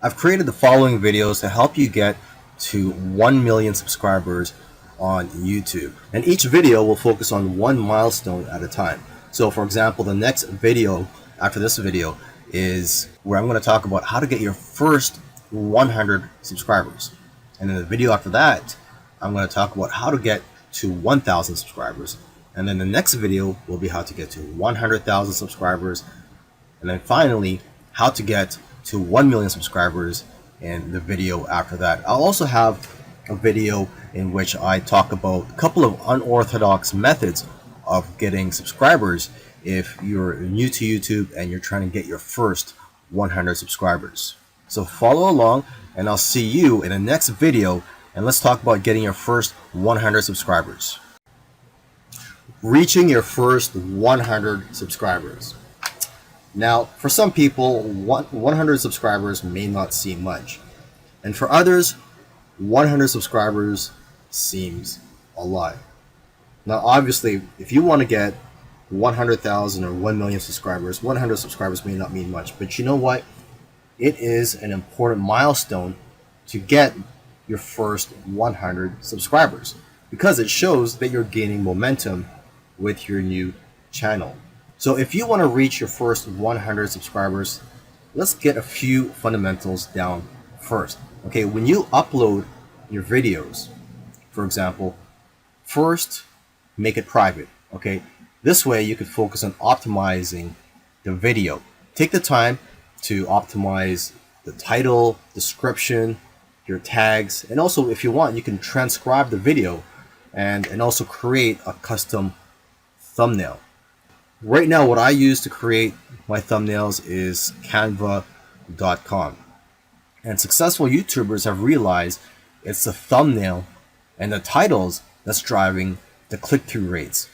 I've created the following videos to help you get to 1 million subscribers on YouTube. And each video will focus on one milestone at a time. So for example, the next video after this video is where I'm going to talk about how to get your first 100 subscribers. And then the video after that, I'm going to talk about how to get to 1,000 subscribers. And then the next video will be how to get to 100,000 subscribers. And then finally, how to get to 1 million subscribers in the video after that. I'll also have a video in which I talk about a couple of unorthodox methods of getting subscribers if you're new to YouTube and you're trying to get your first 100 subscribers. So follow along and I'll see you in the next video, and let's talk about getting your first 100 subscribers. Reaching your first 100 subscribers. Now, for some people, 100 subscribers may not seem much. And for others, 100 subscribers seems a lot. Now, obviously, if you want to get 100,000 or 1 million subscribers, 100 subscribers may not mean much. But you know what? It is an important milestone to get your first 100 subscribers because it shows that you're gaining momentum with your new channel. So if you want to reach your first 100 subscribers, let's get a few fundamentals down first. Okay, when you upload your videos, for example, first make it private. Okay, this way you can focus on optimizing the video. Take the time to optimize the title, description, your tags, and also if you want, you can transcribe the video and also create a custom thumbnail. Right now, what I use to create my thumbnails is canva.com. And successful YouTubers have realized it's the thumbnail and the titles that's driving the click-through rates.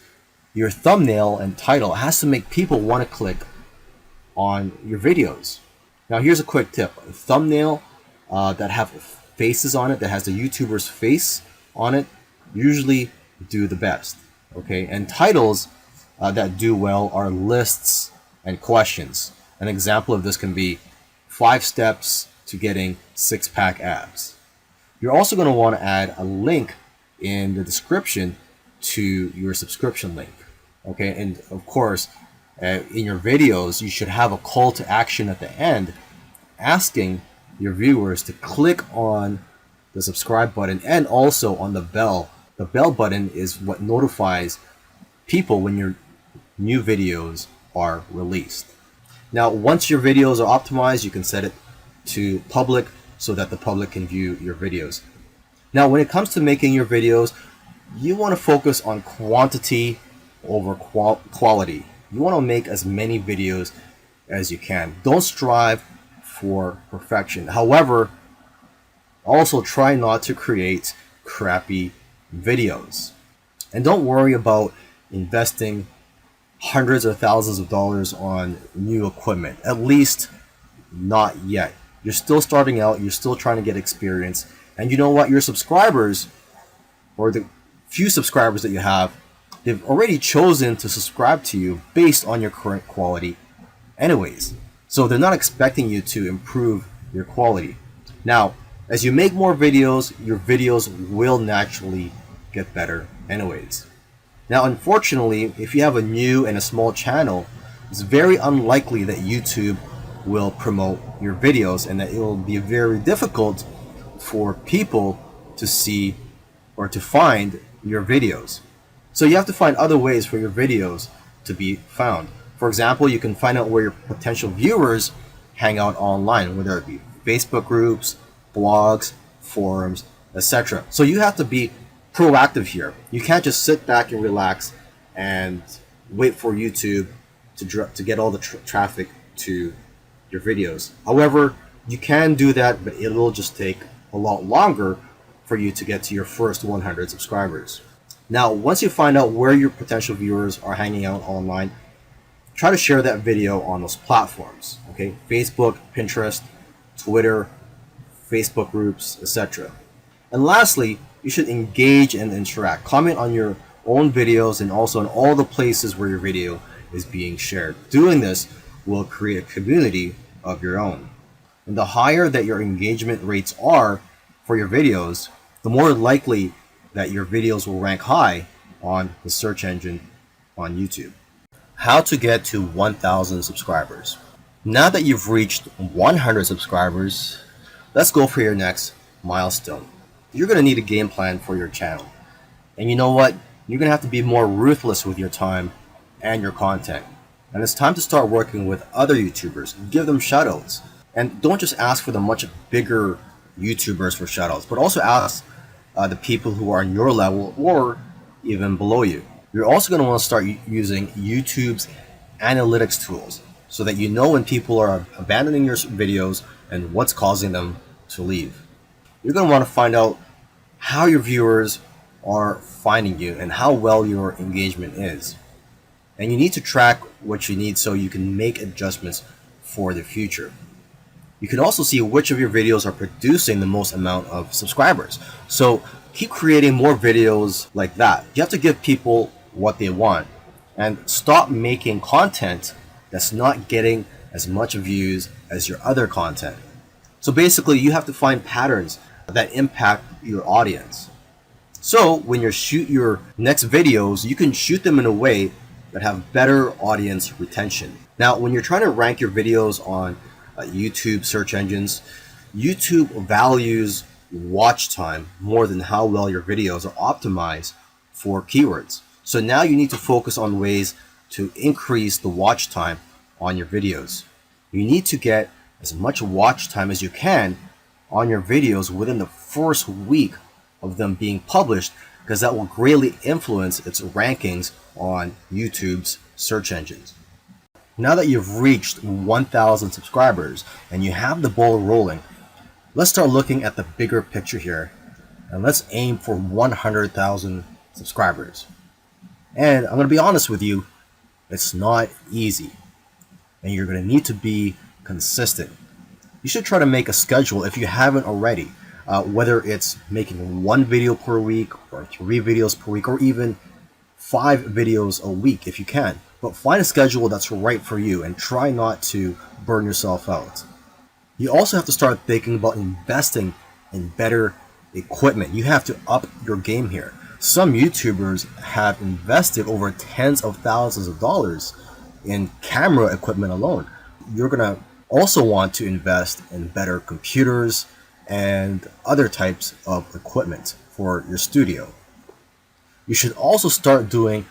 Your thumbnail and title has to make people want to click on your videos. Now here's a quick tip. A thumbnail that have faces on it, that has the YouTuber's face on it, usually do the best. Okay, and titles that do well are lists and questions. An example of this can be 5 steps to getting 6-pack abs. You're also going to want to add a link in the description to your subscription link. Okay, and of course, in your videos, you should have a call to action at the end asking your viewers to click on the subscribe button and also on the bell. The bell button is what notifies people when your new videos are released. Now, once your videos are optimized, you can set it to public so that the public can view your videos. Now, when it comes to making your videos, you want to focus on quantity over quality. You want to make as many videos as you can. Don't strive for perfection. However, also try not to create crappy videos. And don't worry about investing hundreds or thousands of dollars on new equipment. At least not yet. You're still starting out. You're still trying to get experience. And you know what? Your subscribers, or the few subscribers that you have, they've already chosen to subscribe to you based on your current quality anyways. So they're not expecting you to improve your quality. Now, as you make more videos, your videos will naturally get better anyways. Now, unfortunately, if you have a new and a small channel, it's very unlikely that YouTube will promote your videos and that it will be very difficult for people to see or to find your videos. So you have to find other ways for your videos to be found. For example, you can find out where your potential viewers hang out online, whether it be Facebook groups, blogs, forums, etc. So you have to be proactive here. You can't just sit back and relax and wait for YouTube to get all the traffic to your videos. However, you can do that, but it will just take a lot longer for you to get to your first 100 subscribers. Now, once you find out where your potential viewers are hanging out online, try to share that video on those platforms. Okay, Facebook, Pinterest, Twitter, Facebook groups, etc. And lastly, you should engage and interact. Comment on your own videos and also on all the places where your video is being shared. Doing this will create a community of your own. And the higher that your engagement rates are for your videos, the more likely that your videos will rank high on the search engine on YouTube. How to get to 1,000 subscribers. Now that you've reached 100 subscribers, let's go for your next milestone. You're going to need a game plan for your channel. And you know what? You're going to have to be more ruthless with your time and your content. And it's time to start working with other YouTubers. Give them shoutouts. And don't just ask for the much bigger YouTubers for shoutouts, but also ask the people who are on your level or even below you. You're also going to want to start using YouTube's analytics tools so that you know when people are abandoning your videos and what's causing them to leave. You're going to want to find out how your viewers are finding you and how well your engagement is. And you need to track what you need so you can make adjustments for the future. You can also see which of your videos are producing the most amount of subscribers. So keep creating more videos like that. You have to give people what they want and stop making content that's not getting as much views as your other content. So basically, you have to find patterns that impact your audience. So when you shoot your next videos, you can shoot them in a way that have better audience retention. Now, when you're trying to rank your videos on YouTube search engines, YouTube values watch time more than how well your videos are optimized for keywords. So now you need to focus on ways to increase the watch time on your videos. You need to get as much watch time as you can on your videos within the first week of them being published, because that will greatly influence its rankings on YouTube's search engines. Now that you've reached 1,000 subscribers and you have the ball rolling, let's start looking at the bigger picture here, and let's aim for 100,000 subscribers. And I'm going to be honest with you, it's not easy, and you're going to need to be consistent. You should try to make a schedule if you haven't already, whether it's making 1 video per week or 3 videos per week or even 5 videos a week if you can. But find a schedule that's right for you and try not to burn yourself out. You also have to start thinking about investing in better equipment. You have to up your game here. Some YouTubers have invested over tens of thousands of dollars in camera equipment alone. You're going to also want to invest in better computers and other types of equipment for your studio. You should also start doing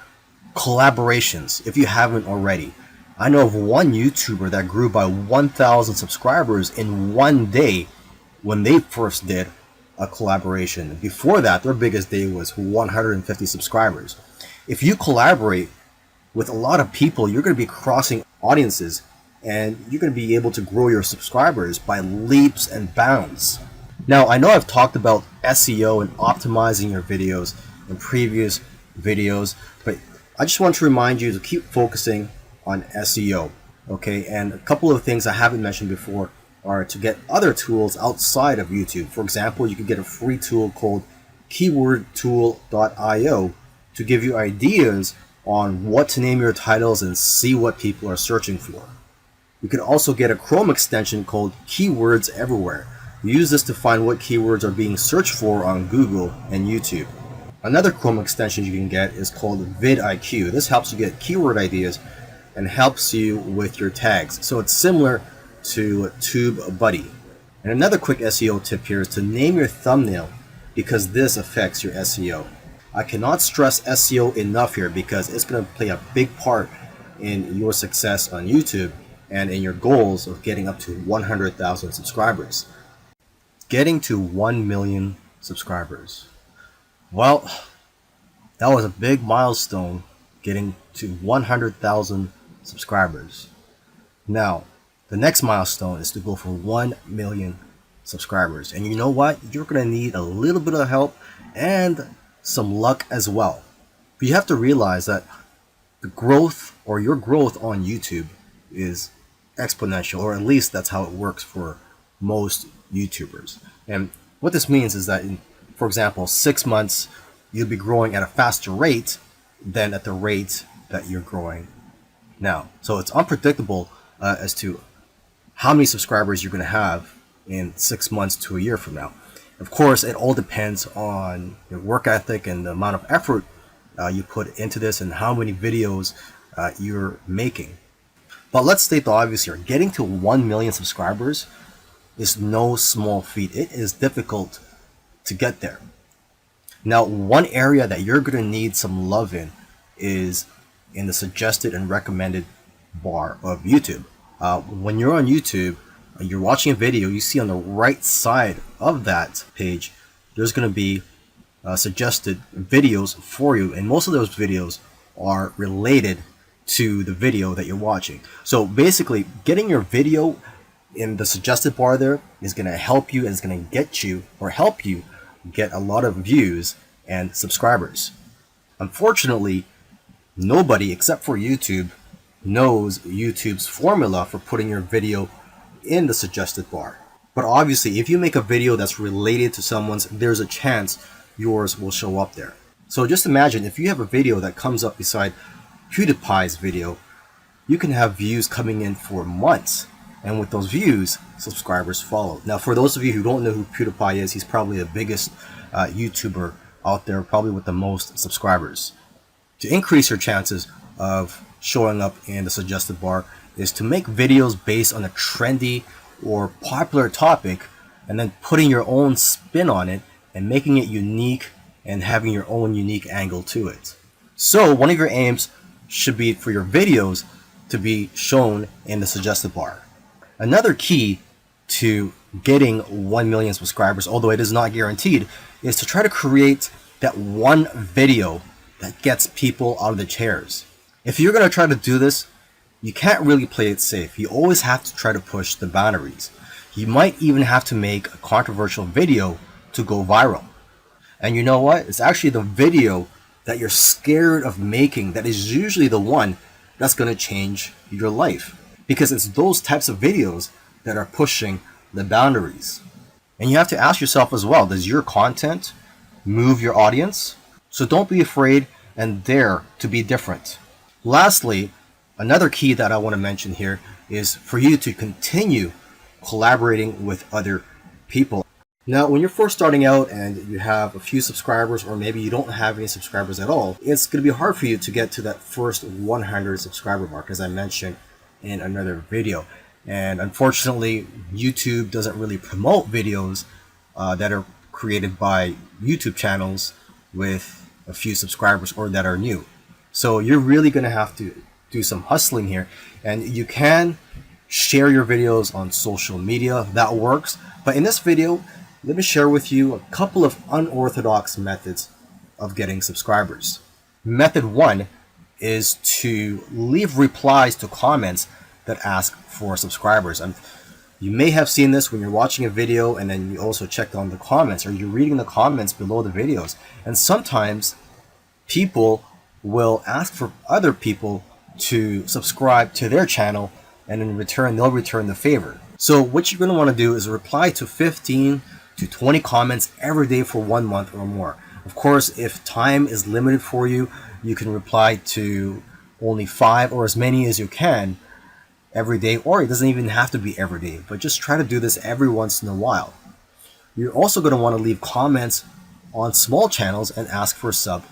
collaborations if you haven't already. I know of one YouTuber that grew by 1,000 subscribers in one day when they first did a collaboration. Before that, their biggest day was 150 subscribers. If you collaborate with a lot of people, you're going to be crossing audiences and you're going to be able to grow your subscribers by leaps and bounds. Now, I know I've talked about SEO and optimizing your videos in previous videos, but I just want to remind you to keep focusing on SEO, okay? And a couple of things I haven't mentioned before are to get other tools outside of YouTube. For example, you can get a free tool called keywordtool.io to give you ideas on what to name your titles and see what people are searching for. You can also get a Chrome extension called Keywords Everywhere. Use this to find what keywords are being searched for on Google and YouTube. Another Chrome extension you can get is called vidIQ. This helps you get keyword ideas and helps you with your tags. So it's similar to TubeBuddy. And another quick SEO tip here is to name your thumbnail, because this affects your SEO. I cannot stress SEO enough here because it's going to play a big part in your success on YouTube and in your goals of getting up to 100,000 subscribers. Getting to 1 million subscribers. Well, that was a big milestone, getting to 100,000 subscribers. Now, the next milestone is to go for 1 million subscribers. And you know what? You're going to need a little bit of help and some luck as well. But you have to realize that the growth or your growth on YouTube is exponential, or at least that's how it works for most YouTubers. And what this means is that in, for example, 6 months, you'll be growing at a faster rate than at the rate that you're growing now. So it's unpredictable as to how many subscribers you're going to have in 6 months to a year from now. Of course, it all depends on your work ethic and the amount of effort you put into this and how many videos you're making. But let's state the obvious here. Getting to 1 million subscribers is no small feat. It is difficult to get there. Now, one area that you're going to need some love in is in the suggested and recommended bar of YouTube. When you're on YouTube, you're watching a video, you see on the right side of that page, there's going to be suggested videos for you, and most of those videos are related to the video that you're watching. So basically, getting your video in the suggested bar there is going to help you, and it's going to get you or help you get a lot of views and subscribers. Unfortunately, nobody except for YouTube knows YouTube's formula for putting your video in the suggested bar. But obviously, if you make a video that's related to someone's, there's a chance yours will show up there. So just imagine if you have a video that comes up beside PewDiePie's video, you can have views coming in for months. And with those views, subscribers follow. Now, for those of you who don't know who PewDiePie is, he's probably the biggest YouTuber out there, probably with the most subscribers. To increase your chances of showing up in the suggested bar is to make videos based on a trendy or popular topic and then putting your own spin on it and making it unique and having your own unique angle to it. So one of your aims should be for your videos to be shown in the suggested bar. Another key to getting 1 million subscribers, although it is not guaranteed, is to try to create that one video that gets people out of the chairs. If you're going to try to do this, you can't really play it safe. You always have to try to push the boundaries. You might even have to make a controversial video to go viral. And you know what? It's actually the video that you're scared of making that is usually the one that's going to change your life. Because it's those types of videos that are pushing the boundaries. And you have to ask yourself as well, does your content move your audience? So don't be afraid and dare to be different. Lastly, another key that I want to mention here is for you to continue collaborating with other people. Now, when you're first starting out and you have a few subscribers, or maybe you don't have any subscribers at all, it's going to be hard for you to get to that first 100 subscriber mark, as I mentioned in another video. And unfortunately, YouTube doesn't really promote videos that are created by YouTube channels with a few subscribers or that are new. So you're really going to have to do some hustling here, and you can share your videos on social media. That works. But in this video, let me share with you a couple of unorthodox methods of getting subscribers. Method 1 is to leave replies to comments that ask for subscribers. And you may have seen this when you're watching a video and then you also check on the comments, or you're reading the comments below the videos. And sometimes people will ask for other people to subscribe to their channel, and in return, they'll return the favor. So what you're going to want to do is reply to 15 to 20 comments every day for 1 month or more. Of course, if time is limited for you, you can reply to only 5 or as many as you can every day, or it doesn't even have to be every day, but just try to do this every once in a while. You're also going to want to leave comments on small channels and ask for sub.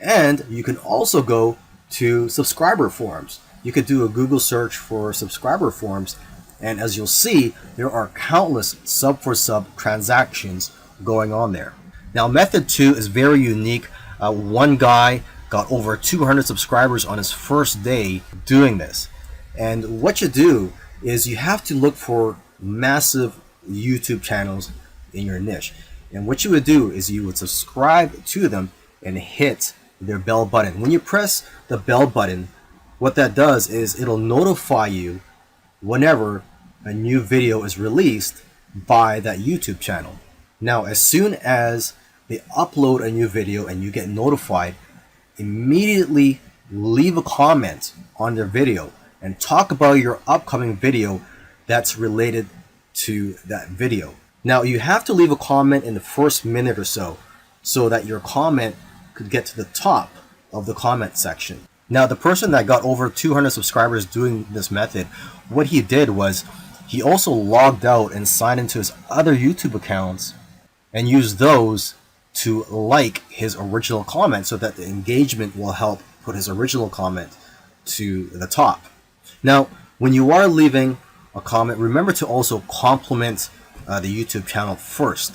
And you can also go to subscriber forums. You could do a Google search for subscriber forums, and as you'll see, there are countless sub for sub transactions going on there. Now, method 2 is very unique. One guy got over 200 subscribers on his first day doing this. And what you do is you have to look for massive YouTube channels in your niche. And what you would do is you would subscribe to them and hit their bell button. When you press the bell button, what that does is it'll notify you whenever a new video is released by that YouTube channel. Now, as soon as they upload a new video and you get notified, immediately leave a comment on their video and talk about your upcoming video that's related to that video. Now, you have to leave a comment in the first minute or so that your comment could get to the top of the comment section. Now, the person that got over 200 subscribers doing this method, what he did was he also logged out and signed into his other YouTube accounts and used those to like his original comment so that the engagement will help put his original comment to the top. Now, when you are leaving a comment, remember to also compliment the YouTube channel first.